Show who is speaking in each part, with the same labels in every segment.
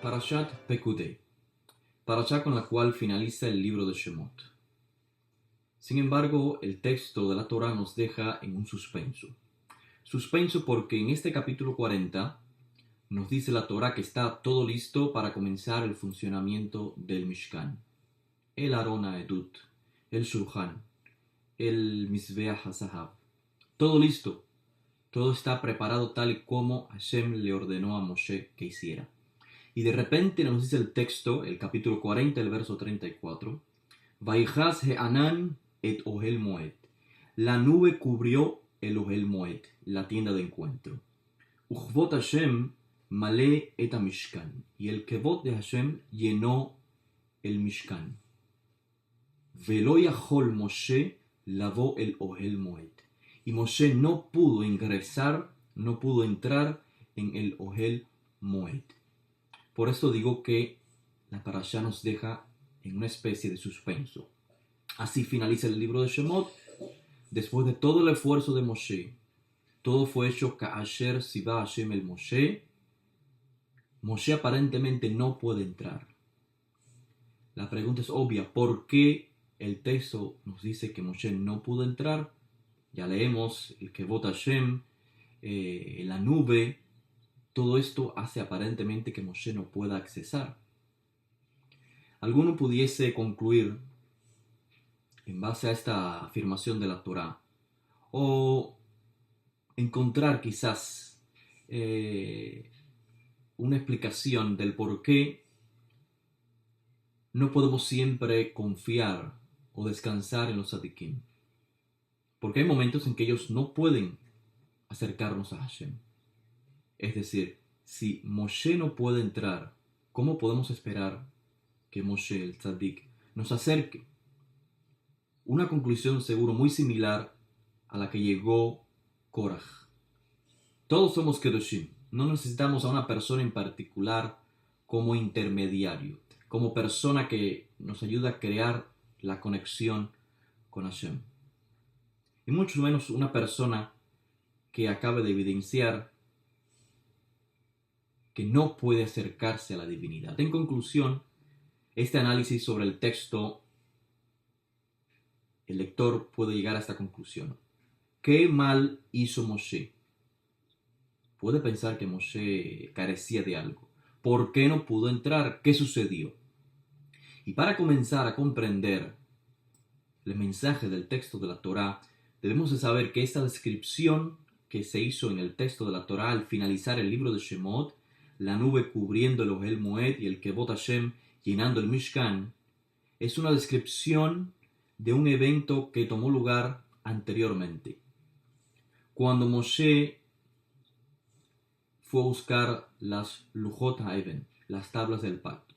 Speaker 1: Parashat Pekudei, parashá con la cual finaliza el libro de Shemot. Sin embargo, el texto de la Torá nos deja en un suspenso. Suspenso porque en este capítulo 40 nos dice la Torá que está todo listo para comenzar el funcionamiento del Mishkan, el Aron HaEdut, el Shulchan, el Mizbeach HaZahav. Todo listo, todo está preparado tal y como Hashem le ordenó a Moshe que hiciera. Y de repente nos dice el texto, el capítulo 40, el verso 34, Vaychaz he'anan et ohel moed. La nube cubrió el ohel moed, la tienda de encuentro. Uchvot Hashem malé et mishkan. Y el kevot de Hashem llenó el Mishkan. Velo yachol Moshe lavó el ohel moed. Y Moshe no pudo ingresar, no pudo entrar en el ohel moed. Por esto digo que la parashá nos deja en una especie de suspenso. Así finaliza el libro de Shemot. Después de todo el esfuerzo de Moshe, todo fue hecho ka'asher siva Hashem el Moshe. Moshe aparentemente no puede entrar. La pregunta es obvia. ¿Por qué el texto nos dice que Moshe no pudo entrar? Ya leemos el kevot Hashem, la nube. Todo esto hace aparentemente que Moshe no pueda accesar. Alguno pudiese concluir, en base a esta afirmación de la Torá, o encontrar quizás una explicación del por qué no podemos siempre confiar o descansar en los tzadikim. Porque hay momentos en que ellos no pueden acercarnos a Hashem. Es decir, si Moshe no puede entrar, ¿cómo podemos esperar que Moshe, el tzadik, nos acerque? Una conclusión seguro muy similar a la que llegó Korach. Todos somos Kedoshim. No necesitamos a una persona en particular como intermediario, como persona que nos ayuda a crear la conexión con Hashem. Y mucho menos una persona que acabe de evidenciar que no puede acercarse a la divinidad. En conclusión, este análisis sobre el texto, el lector puede llegar a esta conclusión. ¿Qué mal hizo Moshe? Puede pensar que Moshe carecía de algo. ¿Por qué no pudo entrar? ¿Qué sucedió? Y para comenzar a comprender el mensaje del texto de la Torá, debemos de saber que esta descripción que se hizo en el texto de la Torá al finalizar el libro de Shemot, la nube cubriendo el ohel moed y el kevot Hashem llenando el Mishkan, es una descripción de un evento que tomó lugar anteriormente. Cuando Moshe fue a buscar las Lujot HaEven, las tablas del pacto.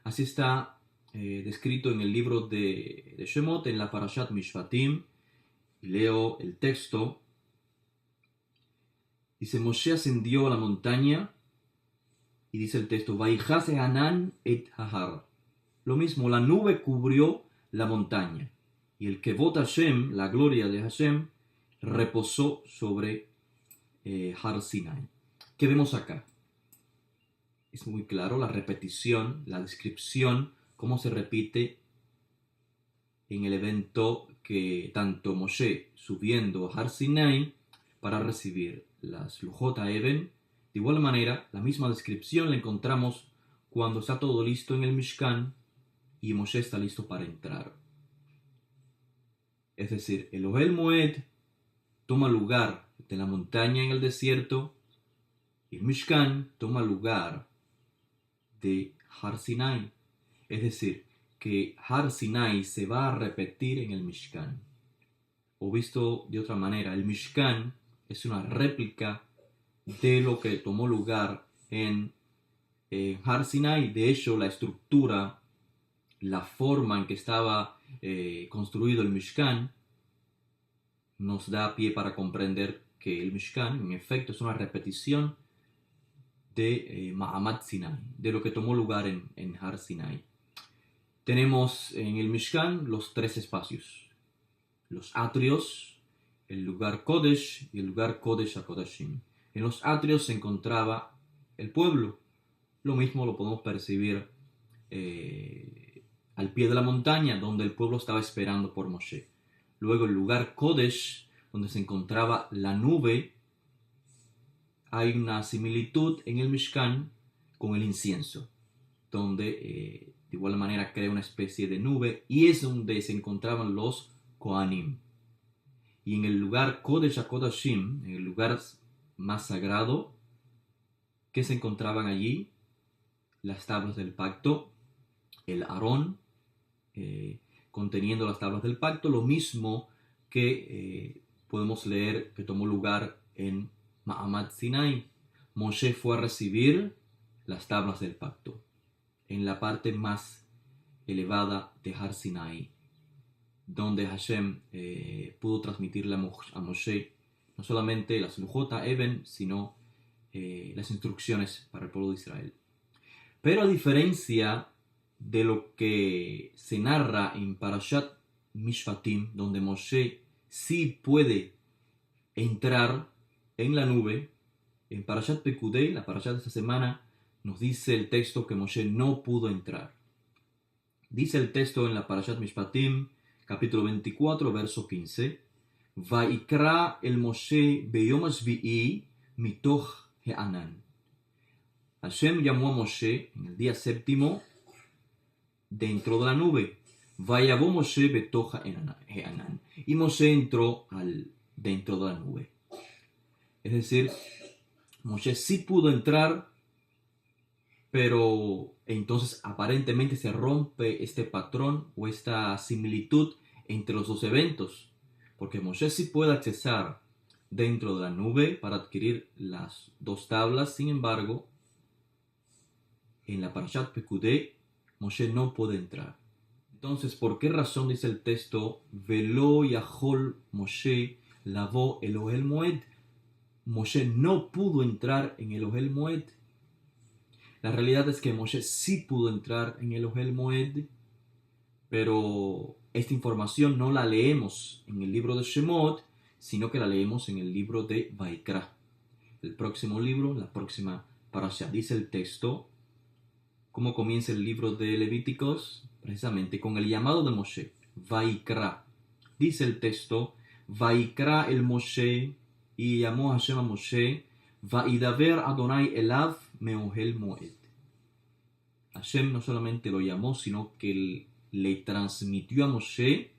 Speaker 1: Así está descrito en el libro de Shemot, en la Parashat Mishpatim. Y leo el texto. Dice, Moshe ascendió a la montaña, y dice el texto, Vaychaz he'anan et hahar. Lo mismo, la nube cubrió la montaña, y el kevot Hashem, la gloria de Hashem, reposó sobre Har Sinai. ¿Qué vemos acá? Es muy claro la repetición, la descripción, cómo se repite en el evento que tanto Moshe subiendo a Har Sinai para recibir las Lujot HaEven. De igual manera, la misma descripción la encontramos cuando está todo listo en el Mishkan y Moshe está listo para entrar. Es decir, el ohel moed toma lugar de la montaña en el desierto y el Mishkan toma lugar de Har Sinai. Es decir, que Har Sinai se va a repetir en el Mishkan. O visto de otra manera, el Mishkan es una réplica de lo que tomó lugar en Har Sinai. De hecho, la estructura, la forma en que estaba construido el Mishkan, nos da pie para comprender que el Mishkan, en efecto, es una repetición de Ma'amad Sinai, de lo que tomó lugar en Har Sinai. Tenemos en el Mishkan los tres espacios, los atrios, el lugar Kodesh y el lugar Kodesh HaKodashim. En los atrios se encontraba el pueblo, Lo mismo lo podemos percibir al pie de la montaña, donde el pueblo estaba esperando por Moshe. Luego el lugar Kodesh, donde se encontraba la nube, hay una similitud en el Mishkan con el incienso, donde de igual manera crea una especie de nube y es donde se encontraban los Kohanim. Y en el lugar Kodesh HaKodashim, en el lugar más sagrado, que se encontraban allí las tablas del pacto, el Aarón, conteniendo las tablas del pacto, lo mismo que podemos leer que tomó lugar en Ma'amad Sinai. Moshe fue a recibir las tablas del pacto en la parte más elevada de Har Sinai, donde Hashem pudo transmitirle a Moshe no solamente las Lujot Eben, sino las instrucciones para el pueblo de Israel. Pero a diferencia de lo que se narra en Parashat Mishpatim, donde Moshe sí puede entrar en la nube, en Parashat Pekudei, la Parashat de esta semana, nos dice el texto que Moshe no pudo entrar. Dice el texto en la Parashat Mishpatim, capítulo 24, verso 15, Vaikra el Moshe beyom hashvi'i mitoch he'anan. Hashem llamó a Moshe en el día séptimo dentro de la nube. Vayabó Moshe betoch he'anan. Y Moshe entró dentro de la nube. Es decir, Moshe sí pudo entrar, pero entonces aparentemente se rompe este patrón o esta similitud entre los dos eventos. Porque Moshe sí puede accesar dentro de la nube para adquirir las dos tablas. Sin embargo, en la Parashat Pekudei, Moshe no puede entrar. Entonces, ¿por qué razón dice el texto Velo Yahol Moshe lavó el Ohel Moed? Moshe no pudo entrar en el Ohel Moed. La realidad es que Moshe sí pudo entrar en el Ohel Moed, pero esta información no la leemos en el libro de Shemot, sino que la leemos en el libro de Vaikra. El próximo libro, la próxima parasha. Dice el texto, ¿cómo comienza el libro de Levíticos? Precisamente con el llamado de Moshe, Vaikra. Dice el texto, Vaikra el Moshe, y llamó Hashem a Moshe, Vaidaber Adonai elav meohel moed. Hashem no solamente lo llamó, sino que le transmitió a Moshe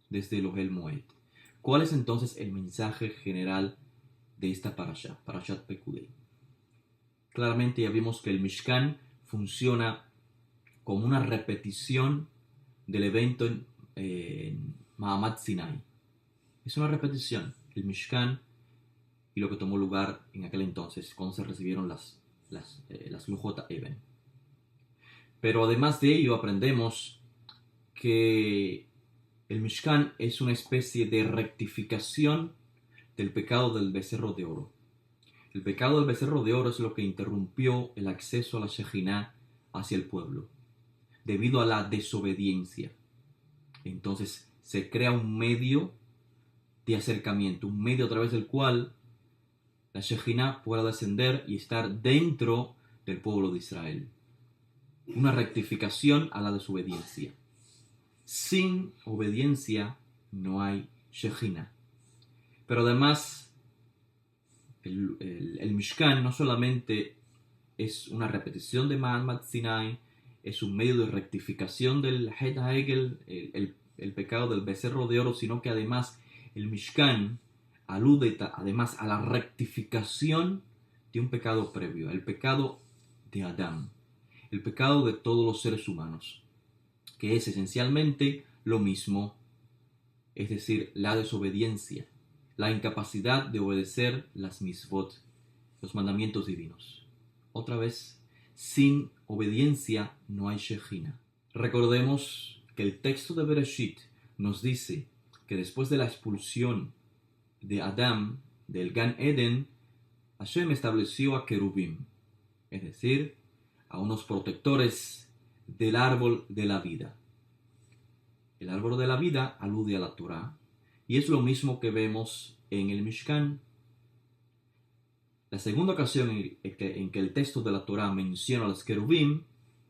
Speaker 1: desde el Ohel Moed. ¿Cuál es entonces el mensaje general de esta parasha, Parashat Pekudei? Claramente ya vimos que el Mishkan funciona como una repetición del evento en Ma'amad Sinai. Es una repetición, el Mishkan y lo que tomó lugar en aquel entonces, cuando se recibieron las Lujot Eben. Pero además de ello aprendemos que el Mishkan es una especie de rectificación del pecado del becerro de oro. El pecado del becerro de oro es lo que interrumpió el acceso a la Shejinah hacia el pueblo, debido a la desobediencia. Entonces se crea un medio de acercamiento, un medio a través del cual la Shejinah pueda descender y estar dentro del pueblo de Israel. Una rectificación a la desobediencia. Sin obediencia no hay Shejinah. Pero además, el Mishkan no solamente es una repetición de Ma'amad Sinai, es un medio de rectificación del Het HaEgel, el pecado del becerro de oro, sino que además el Mishkan alude además a la rectificación de un pecado previo, el pecado de Adán, el pecado de todos los seres humanos, que es esencialmente lo mismo, es decir, la desobediencia, la incapacidad de obedecer las misvot, los mandamientos divinos. Otra vez, sin obediencia no hay Shejinah. Recordemos que el texto de Bereshit nos dice que después de la expulsión de Adán del Gan Eden, Hashem estableció a querubim, es decir, a unos protectores del árbol de la vida. El árbol de la vida alude a la Torah y es lo mismo que vemos en el Mishkan. La segunda ocasión en que el texto de la Torá menciona a los querubim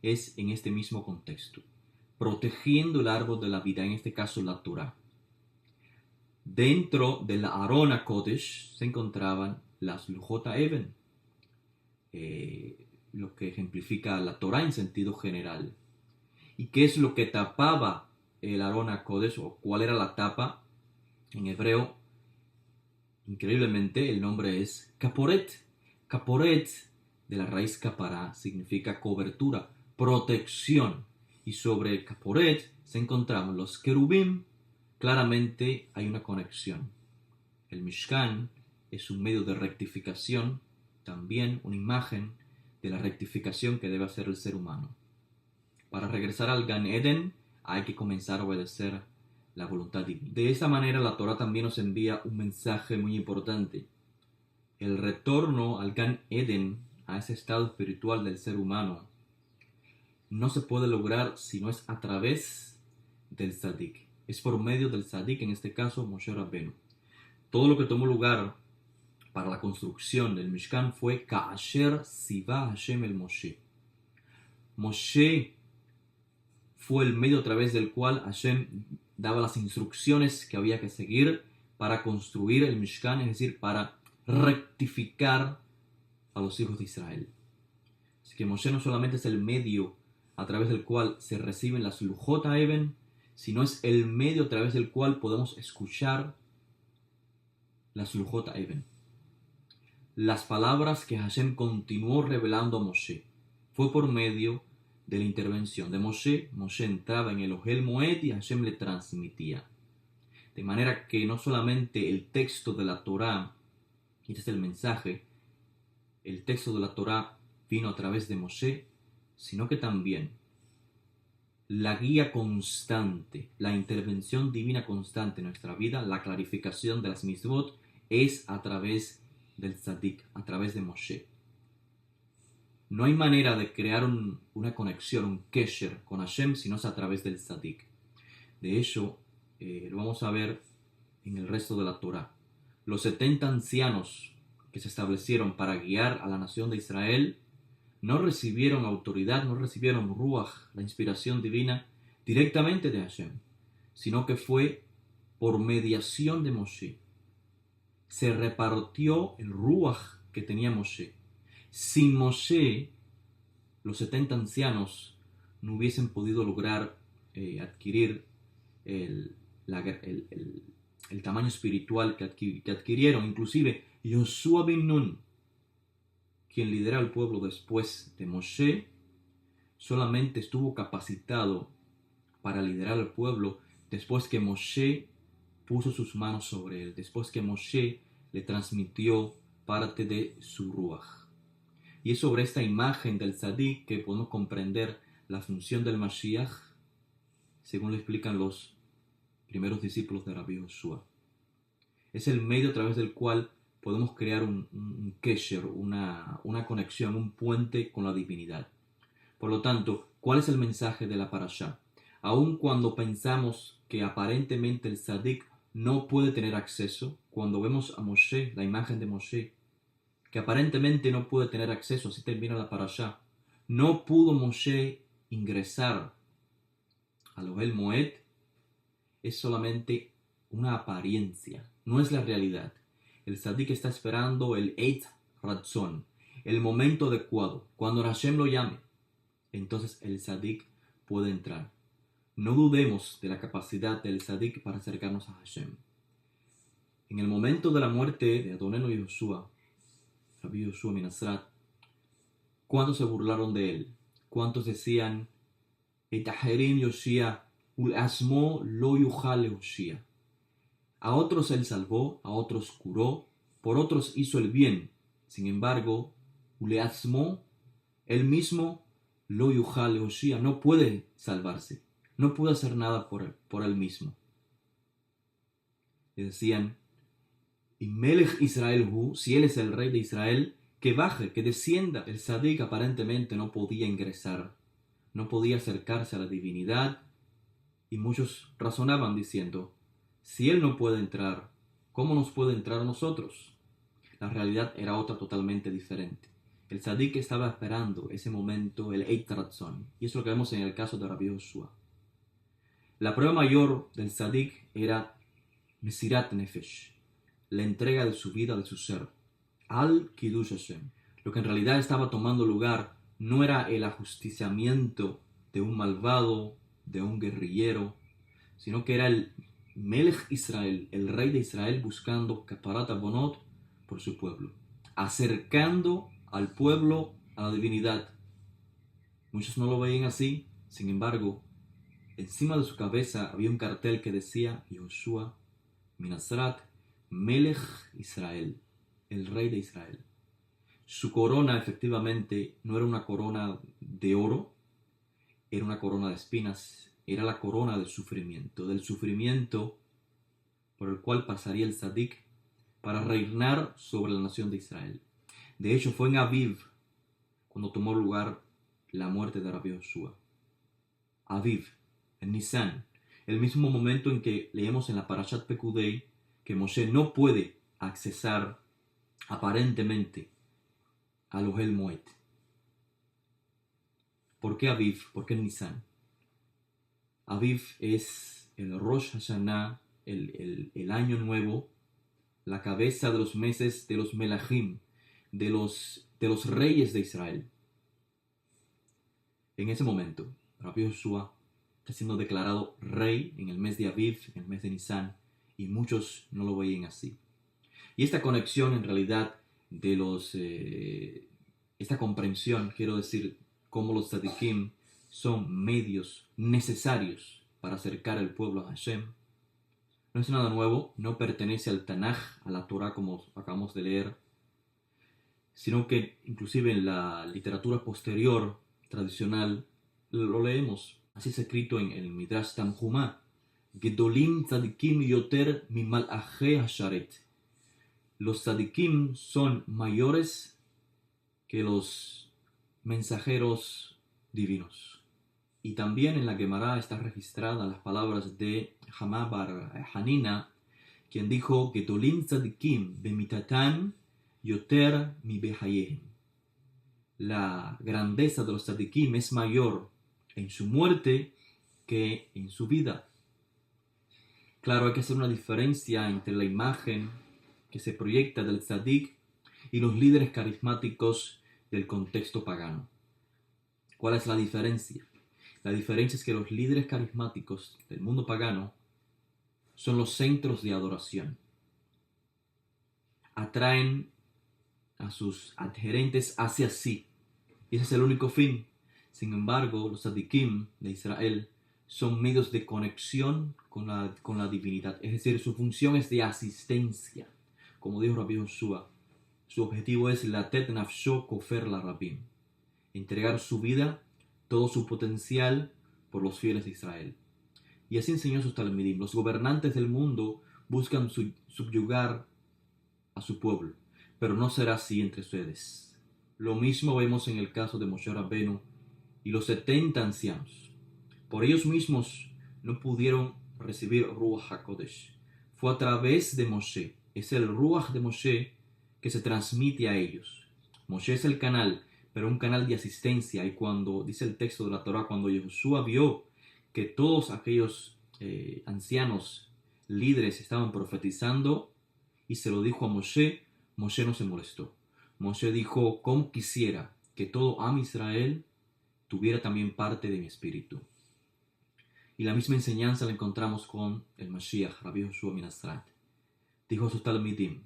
Speaker 1: es en este mismo contexto, protegiendo el árbol de la vida, en este caso la Torá. Dentro de la Arona Kodesh se encontraban las Lujot Even, lo que ejemplifica la Torá en sentido general. ¿Y qué es lo que tapaba el Arona Kodesh, o cuál era la tapa? En hebreo, increíblemente, el nombre es Kaporet. Kaporet, de la raíz kapará, significa cobertura, protección. Y sobre Kaporet se encontraban los querubim. Claramente hay una conexión. El Mishkan es un medio de rectificación, también una imagen de la rectificación que debe hacer el ser humano. Para regresar al Gan Eden hay que comenzar a obedecer la voluntad divina. De esa manera la Torah también nos envía un mensaje muy importante. El retorno al Gan Eden, a ese estado espiritual del ser humano, no se puede lograr si no es a través del Tzadik. Es por medio del Tzadik, en este caso Moshe Rabbeinu. Todo lo que tomó lugar para la construcción del Mishkan fue Ka'asher Siva Hashem el Moshe. Moshe fue el medio a través del cual Hashem daba las instrucciones que había que seguir para construir el Mishkan, es decir, para rectificar a los hijos de Israel. Así que Moshe no solamente es el medio a través del cual se reciben las Lujot Even, sino es el medio a través del cual podemos escuchar las Lujot Even. Las palabras que Hashem continuó revelando a Moshe fue por medio de la intervención de Moshe. Moshe entraba en el Ohel Moed y Hashem le transmitía. De manera que no solamente el texto de la Torá, y este es el mensaje, el texto de la Torá vino a través de Moshe, sino que también la guía constante, la intervención divina constante en nuestra vida, la clarificación de las mitzvot, es a través del Tzadik, a través de Moshe. No hay manera de crear una conexión, un kesher con Hashem, si no es a través del Tzadik. De hecho, lo vamos a ver en el resto de la Torá. Los 70 ancianos que se establecieron para guiar a la nación de Israel no recibieron autoridad, no recibieron Ruach, la inspiración divina, directamente de Hashem, sino que fue por mediación de Moshe. Se repartió el Ruach que tenía Moshe. Sin Moshe, los 70 ancianos no hubiesen podido lograr adquirir el tamaño espiritual que adquirieron. Inclusive Yoshua bin Nun, quien lidera al pueblo después de Moshe, solamente estuvo capacitado para liderar al pueblo después que Moshe puso sus manos sobre él, después que Moshe le transmitió parte de su Ruach. Y es sobre esta imagen del Tzadik que podemos comprender la función del Mashiach, según lo explican los primeros discípulos de Rabbi Joshua. Es el medio a través del cual podemos crear un kesher, una conexión, un puente con la divinidad. Por lo tanto, ¿cuál es el mensaje de la parashá? Aun cuando pensamos que aparentemente el Tzadik no puede tener acceso, cuando vemos a Moshe, la imagen de Moshe, que aparentemente no puede tener acceso, así termina la parashá, no pudo Moshe ingresar al Ohel Moed, es solamente una apariencia, no es la realidad. El Tzadik está esperando el Eit Ratzon, el momento adecuado, cuando Hashem lo llame, entonces el Tzadik puede entrar. No dudemos de la capacidad del Tzadik para acercarnos a Hashem. En el momento de la muerte de Adonenu Yehoshua, Rabbi Yoshua Minasrat, ¿cuántos se burlaron de él? ¿Cuántos decían, Etaherim Yoshia, ul asmo lo yuchal Yoshia? A otros él salvó, a otros curó, por otros hizo el bien. Sin embargo, ul asmo, él mismo, lo yuchal Yoshia, no puede salvarse, no puede hacer nada por él mismo. Le decían, y Melech Israel Hu, si él es el rey de Israel, que baje, que descienda. El Tzadik aparentemente no podía ingresar, no podía acercarse a la divinidad, y muchos razonaban diciendo, si él no puede entrar, ¿cómo nos puede entrar a nosotros? La realidad era otra totalmente diferente. El tzadik estaba esperando ese momento, el Eit Ratzon, y eso es lo que vemos en el caso de Rabbi Joshua. La prueba mayor del tzadik era Mesirat Nefesh, la entrega de su vida, de su ser, al Kiddush Hashem. Lo que en realidad estaba tomando lugar no era el ajusticiamiento de un malvado, de un guerrillero, sino que era el Melech Israel, el rey de Israel, buscando Kaparat Abonot por su pueblo, acercando al pueblo a la divinidad. Muchos no lo veían así, sin embargo, encima de su cabeza había un cartel que decía Yoshua Minazrat Melech Israel, el rey de Israel. Su corona efectivamente no era una corona de oro, era una corona de espinas, era la corona del sufrimiento por el cual pasaría el tzadik para reinar sobre la nación de Israel. De hecho, fue en Aviv cuando tomó lugar la muerte de Rabbi Joshua. Aviv, en Nisan, el mismo momento en que leemos en la Parashat Pekudei que Moshe no puede accesar aparentemente al Ohel Moed. ¿Por qué Aviv? ¿Por qué Nisan? Aviv es el Rosh Hashanah, el año nuevo, la cabeza de los meses de los Melachim, de los reyes de Israel. En ese momento, Rabbi Joshua está siendo declarado rey en el mes de Aviv, en el mes de Nisan, y muchos no lo veían así. Y esta conexión en realidad esta comprensión, quiero decir, cómo los tzadikim son medios necesarios para acercar al pueblo a Hashem, no es nada nuevo, no pertenece al Tanaj, a la Torah como acabamos de leer, sino que inclusive en la literatura posterior, tradicional, lo leemos. Así es escrito en el Midrash Tanhumá, Gedolim tzadikim yoter mimal'achei hasharet. Los tzadikim son mayores que los mensajeros divinos. Y también en la Gemara está registrada las palabras de Hamá bar Hanina, quien dijo que Gedolim tzadikim bemitatan yoter mi behayehem. La grandeza de los tzadikim es mayor en su muerte que en su vida. Claro, hay que hacer una diferencia entre la imagen que se proyecta del tzadik y los líderes carismáticos del contexto pagano. ¿Cuál es la diferencia? La diferencia es que los líderes carismáticos del mundo pagano son los centros de adoración. Atraen a sus adherentes hacia sí. Y ese es el único fin. Sin embargo, los tzadikim de Israel son medios de conexión con la divinidad. Es decir, su función es de asistencia. Como dijo Rabbi Joshua, su objetivo es latet nafsho kofer la rabim, entregar su vida, todo su potencial por los fieles de Israel. Y así enseñó sus talmidim. Los gobernantes del mundo buscan subyugar a su pueblo, pero no será así entre ustedes. Lo mismo vemos en el caso de Moshe Rabbenu y los 70 ancianos. Por ellos mismos no pudieron recibir Ruach HaKodesh. Fue a través de Moshe. Es el Ruach de Moshe que se transmite a ellos. Moshe es el canal, pero un canal de asistencia. Y cuando dice el texto de la Torah, cuando Josué vio que todos aquellos ancianos líderes estaban profetizando y se lo dijo a Moshe, Moshe no se molestó. Moshe dijo, ¿cómo quisiera que todo Am Israel tuviera también parte de mi espíritu? Y la misma enseñanza la encontramos con el Mashiach, Rabbi Joshua Minazrat. Dijo a sus talmidim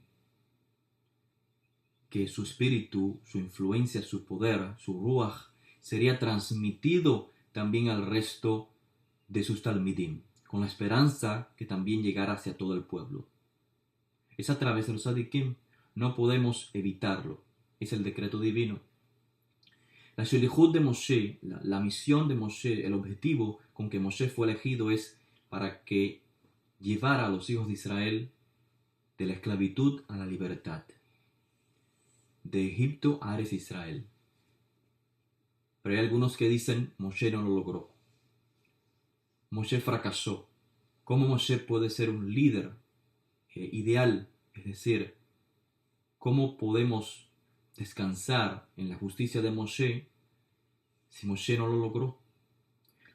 Speaker 1: que su espíritu, su influencia, su poder, su ruach, sería transmitido también al resto de sus talmidim, con la esperanza que también llegara hacia todo el pueblo. Es a través de los tzadikim, no podemos evitarlo, es el decreto divino. La Shelihut de Moshe, la misión de Moshe, el objetivo con que Moshe fue elegido es para que llevara a los hijos de Israel de la esclavitud a la libertad, de Egipto a Eres Israel. Pero hay algunos que dicen, Moshe no lo logró. Moshe fracasó. ¿Cómo Moshe puede ser un líder ideal? Es decir, ¿Cómo podemos descansar en la justicia de Moshe si Moshe no lo logró?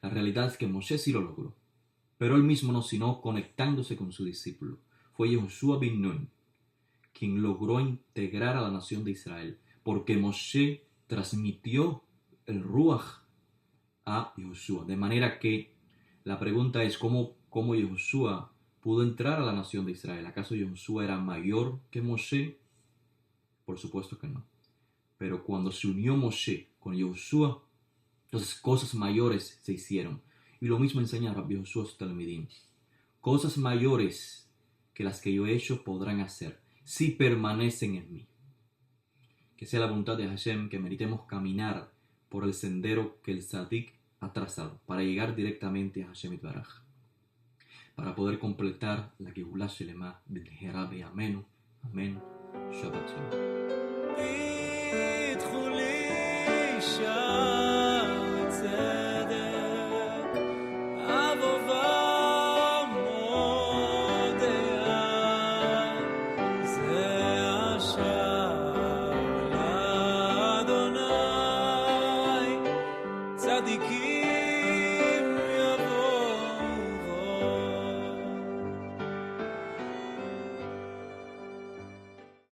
Speaker 1: La realidad es que Moshe sí lo logró, pero él mismo no, sino conectándose con su discípulo. Fue Yehoshua bin Nun quien logró integrar a la nación de Israel, porque Moshe transmitió el Ruach a Yehoshua. De manera que la pregunta es cómo Yehoshua pudo entrar a la nación de Israel. ¿Acaso Yehoshua era mayor que Moshe? Por supuesto que no. Pero cuando se unió Moshe con Yehoshua, entonces cosas mayores se hicieron. Y lo mismo enseña Rabbi Yehoshua a sus talmidim. Cosas mayores que las que yo he hecho podrán hacer si permanecen en mí. Que sea la voluntad de Hashem que meritemos caminar por el sendero que el Tzadik ha trazado para llegar directamente a Hashem Itbaraj, para poder completar la Geulá Shelema del Jerabe. Amén. Amén. Shabbat Shalom.